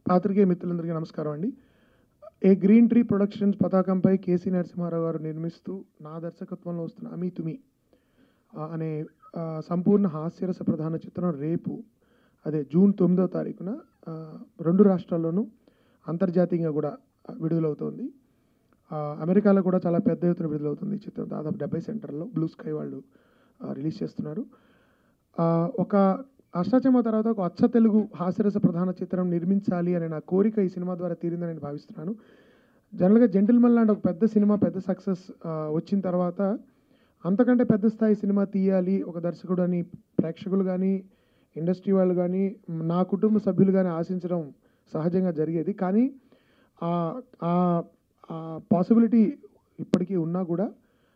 పాత్రికేయ మిత్రులందరికీ నమస్కారం అండి. ఏ గ్రీన్ ట్రీ ప్రొడక్షన్స్ పతాకంపై కేసీ నరసింహారావు గారు నిర్మిస్తూ నా దర్శకత్వంలో వస్తున్న అమీ తుమి అనే సంపూర్ణ హాస్యరస ప్రధాన చిత్రం రేపు అదే జూన్ 9వ తారీఖున 2 రాష్ట్రాల్లోనూ అంతర్జాతీయంగా కూడా విడుదలవుతోంది. అమెరికాలో కూడా చాలా పెద్ద ఎత్తున విడుదలవుతుంది ఈ చిత్రం. దాదాపు 70 సెంటర్లో బ్లూ స్కై వాళ్ళు రిలీజ్ చేస్తున్నారు. ఒక అష్టాచెమ్మ తర్వాత ఒక అచ్చ తెలుగు హాస్యరస ప్రధాన చిత్రం నిర్మించాలి అనే నా కోరిక ఈ సినిమా ద్వారా తీరిందని నేను భావిస్తున్నాను. జనరల్గా జెంటిల్మెన్ లాంటి ఒక పెద్ద సినిమా పెద్ద సక్సెస్ వచ్చిన తర్వాత అంతకంటే పెద్ద స్థాయి సినిమా తీయాలి ఒక దర్శకుడు అని ప్రేక్షకులు కానీ ఇండస్ట్రీ వాళ్ళు కానీ నా కుటుంబ సభ్యులు కానీ ఆశించడం సహజంగా జరిగేది. కానీ పాసిబిలిటీ ఇప్పటికీ ఉన్నా కూడా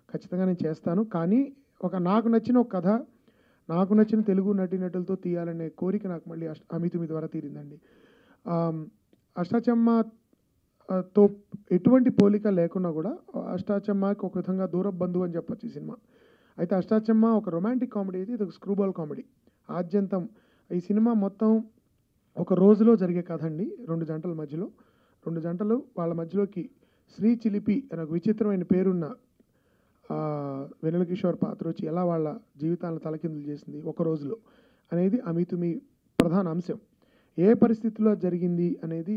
ఖచ్చితంగా నేను చేస్తాను. కానీ నాకు నచ్చిన ఒక కథ నాకు నచ్చిన తెలుగు నటీనటులతో తీయాలనే కోరిక నాకు మళ్ళీ అమీ తుమి ద్వారా తీరిందండి. అష్టాచెమ్మతో ఎటువంటి పోలిక లేకున్నా కూడా అష్టాచెమ్మకి ఒక విధంగా దూర బంధువు అని చెప్పొచ్చు ఈ సినిమా. అయితే అష్టాచెమ్మ ఒక రొమాంటిక్ కామెడీ అయితే ఇది ఒక స్క్రూబాల్ కామెడీ. ఆద్యంతం ఈ సినిమా మొత్తం ఒక రోజులో జరిగే కథ అండి. 2 జంటల మధ్యలో 2 జంటలు వాళ్ళ మధ్యలోకి శ్రీ చిలిపి అనే ఒక విచిత్రమైన పేరున్న వెన్నెల కిషోర్ పాత్ర వచ్చి ఎలా వాళ్ళ జీవితాలను తలకిందులు చేసింది ఒక రోజులో అనేది అమీ తుమి ప్రధాన అంశం. ఏ పరిస్థితుల్లో జరిగింది అనేది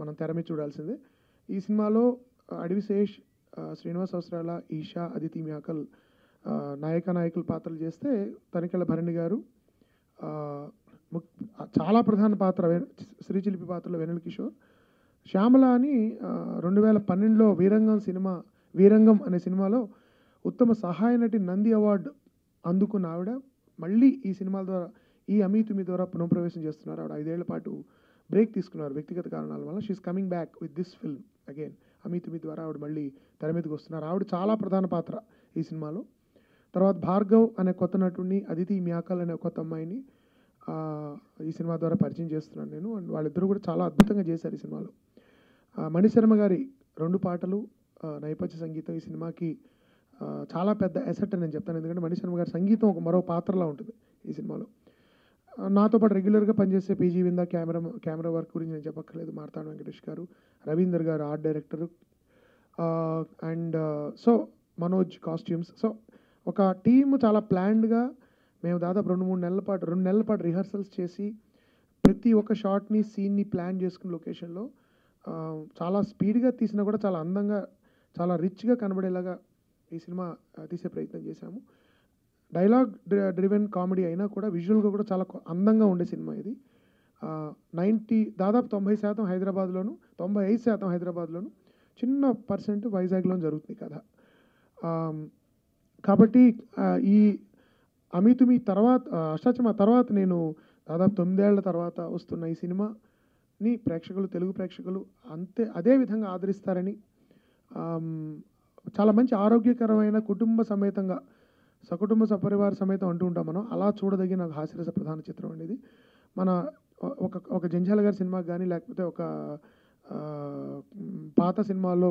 మనం తెర మీద చూడాల్సిందే. ఈ సినిమాలో అడవిశేష్, శ్రీనివాస్ అవసరాల, ఈషా, అదితి మ్యాకల్ నాయకుల పాత్రలు చేస్తే తనికెళ్ళ భరణి గారు చాలా ప్రధాన పాత్ర శ్రీచిలిపి పాత్రలో వెన్నెల కిషోర్, శ్యామల అని 2012లో వీరంగం అనే సినిమాలో ఉత్తమ సహాయ నటి నంది అవార్డు అందుకున్న ఆవిడ మళ్ళీ ఈ సినిమాల ద్వారా ఈ అమీ తుమి ద్వారా పునఃప్రవేశం చేస్తున్నారు. ఆవిడ 5 ఏళ్ల పాటు బ్రేక్ తీసుకున్నారు వ్యక్తిగత కారణాల వల్ల. She's coming back with this film again. Ami Thumi ద్వారా ఆవిడ మళ్ళీ తెర మీదకి వస్తున్నారు. ఆవిడ చాలా ప్రధాన పాత్ర ఈ సినిమాలో. తర్వాత భార్గవ్ అనే కొత్త నటుడిని, అదితి మ్యాకల్ అనే కొత్త అమ్మాయిని ఈ సినిమా ద్వారా పరిచయం చేస్తున్నాను నేను. అండ్ వాళ్ళిద్దరూ కూడా చాలా అద్భుతంగా చేశారు ఈ సినిమాలో. మణిశర్మ గారి 2 పాటలు, నేపథ్య సంగీతం ఈ సినిమాకి చాలా పెద్ద అసెట్ అని నేను చెప్తాను. ఎందుకంటే మణిశర్మ గారి సంగీతం ఒక మరో పాత్రలా ఉంటుంది ఈ సినిమాలో. నాతో పాటు రెగ్యులర్గా పనిచేసే పీజీ విందా కెమెరా వర్క్ గురించి నేను చెప్పక్కర్లేదు. మార్తాండ వెంకటేష్ గారు, రవీందర్ గారు art director, and so Manoj costumes. So ఒక టీమ్ చాలా ప్లాన్డ్గా మేము దాదాపు 2 నెలల పాటు రిహర్సల్స్ చేసి ప్రతి ఒక్క షాట్ని సీన్ని ప్లాన్ చేసుకున్న లొకేషన్లో చాలా స్పీడ్గా తీసినా కూడా చాలా అందంగా చాలా రిచ్గా కనబడేలాగా ఈ సినిమా తీసే ప్రయత్నం చేశాము. డైలాగ్ డ్రివెన్ కామెడీ అయినా కూడా విజువల్గా కూడా చాలా అందంగా ఉండే సినిమా ఇది. దాదాపు 90% హైదరాబాద్లోను, 95% హైదరాబాద్లోను, చిన్న % వైజాగ్లో జరుగుతుంది కథ. కాబట్టి ఈ అమీ తుమి తర్వాత అష్టాచెమ్మ తర్వాత నేను దాదాపు 9 ఏళ్ల తర్వాత వస్తున్న ఈ సినిమాని తెలుగు ప్రేక్షకులు అదే విధంగా ఆదరిస్తారని, చాలా మంచి ఆరోగ్యకరమైన కుటుంబ సమేతంగా సకుటుంబ సపరివార సమేతం అంటూ ఉంటాం మనం, అలా చూడదగిన హాస్యరస ప్రధాన చిత్రం అనేది. మన ఒక జంజాల గారి సినిమాకి కానీ లేకపోతే ఒక పాత సినిమాల్లో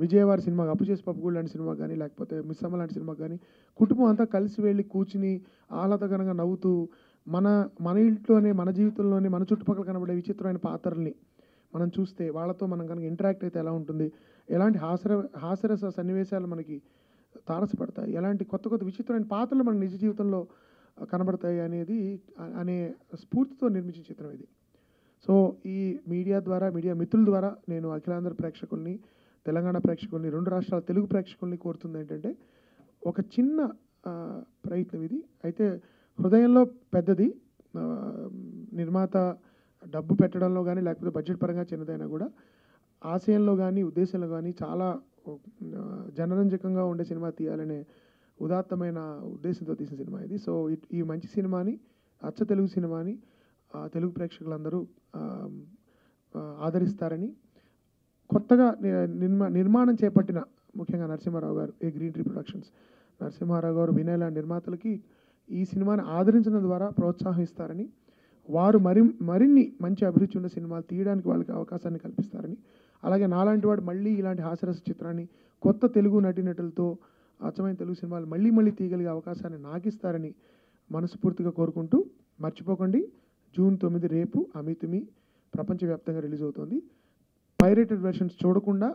విజయవారి సినిమా అప్పు చేసి పప్పుగూడు లాంటి సినిమా కానీ లేకపోతే మిస్ అమ్మ లాంటి సినిమా కానీ కుటుంబం అంతా కలిసి వెళ్ళి కూర్చుని ఆహ్లాదకరంగా నవ్వుతూ మన ఇంట్లోనే మన జీవితంలోనే మన చుట్టుపక్కల కనబడే విచిత్రమైన పాత్రల్ని మనం చూస్తే వాళ్ళతో మనం కనుక ఇంటరాక్ట్ అయితే ఎలా ఉంటుంది, ఎలాంటి హాస్యరస సన్నివేశాలు మనకి తారసపడతాయి, ఎలాంటి కొత్త విచిత్రమైన పాత్రలు మన నిజ జీవితంలో కనబడతాయి అనే స్ఫూర్తితో నిర్మించిన చిత్రం ఇది. సో ఈ మీడియా మిత్రుల ద్వారా నేను అఖిలాంధ్ర ప్రేక్షకుల్ని, తెలంగాణ ప్రేక్షకుల్ని, 2 రాష్ట్రాల తెలుగు ప్రేక్షకుల్ని కోరుతుంది ఏంటంటే ఒక చిన్న ప్రయత్నం ఇది. అయితే హృదయంలో పెద్దది. నిర్మాత డబ్బు పెట్టడంలో కానీ లేకపోతే బడ్జెట్ పరంగా చిన్నదైనా కూడా ఆశయంలో కానీ ఉద్దేశంలో కానీ చాలా జనరంజకంగా ఉండే సినిమా తీయాలనే ఉదాత్తమైన ఉద్దేశంతో తీసిన సినిమా ఇది. సో ఈ మంచి సినిమాని, అచ్చ తెలుగు సినిమాని తెలుగు ప్రేక్షకులందరూ ఆదరిస్తారని, కొత్తగా నిర్మాణం చేపట్టిన ముఖ్యంగా నరసింహారావు గారు, ఏ గ్రీన్ ట్రీ ప్రొడక్షన్స్ నరసింహారావు గారు, వినయ్ లాంటి నిర్మాతలకి ఈ సినిమాని ఆదరించడం ద్వారా ప్రోత్సాహం ఇస్తారని, వారు మరిన్ని మంచి అభిరుచి ఉన్న సినిమాలు తీయడానికి వాళ్ళకి అవకాశాన్ని కల్పిస్తారని, అలాగే నాలాంటి వాడు మళ్ళీ ఇలాంటి హాస్యరస చిత్రాన్ని కొత్త తెలుగు నటీనటులతో అచ్చమైన తెలుగు సినిమాలు మళ్ళీ తీయగలిగే అవకాశాన్ని నాకు ఇస్తారని మనస్ఫూర్తిగా కోరుకుంటూ, మర్చిపోకండి జూన్ 9 రేపు అమీ తుమి ప్రపంచవ్యాప్తంగా రిలీజ్ అవుతుంది. పైరేటెడ్ వెర్షన్స్ చూడకుండా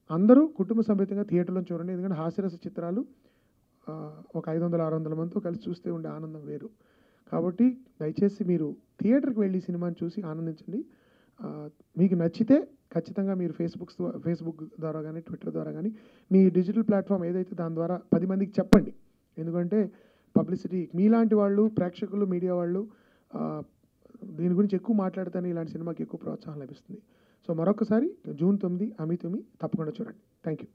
అందరూ కుటుంబ సమేతంగా థియేటర్‌లో చూడండి. ఎందుకంటే హాస్యరస చిత్రాలు ఒక 500, 600 మందితో కలిసి చూస్తే ఉండే ఆనందం వేరు. కాబట్టి దయచేసి మీరు థియేటర్‌కి వెళ్లి సినిమాని చూసి ఆనందించండి. మీకు నచ్చితే ఖచ్చితంగా మీరు ఫేస్‌బుక్ ద్వారా గానీ, ట్విట్టర్ ద్వారా గానీ, మీ డిజిటల్ ప్లాట్‌ఫామ్ ఏదైతే దాని ద్వారా 10 మందికి చెప్పండి. ఎందుకంటే పబ్లిసిటీ మీలాంటి వాళ్ళు, ప్రేక్షకులు, మీడియా వాళ్ళు దీని గురించి ఎక్కువ మాట్లాడితేనే ఇలాంటి సినిమాకి ఎక్కువ ప్రోత్సాహం లభిస్తుంది. సో మరొకసారి జూన్ 9 'అమి తుమి' తప్పకుండా చూడండి. Thank you.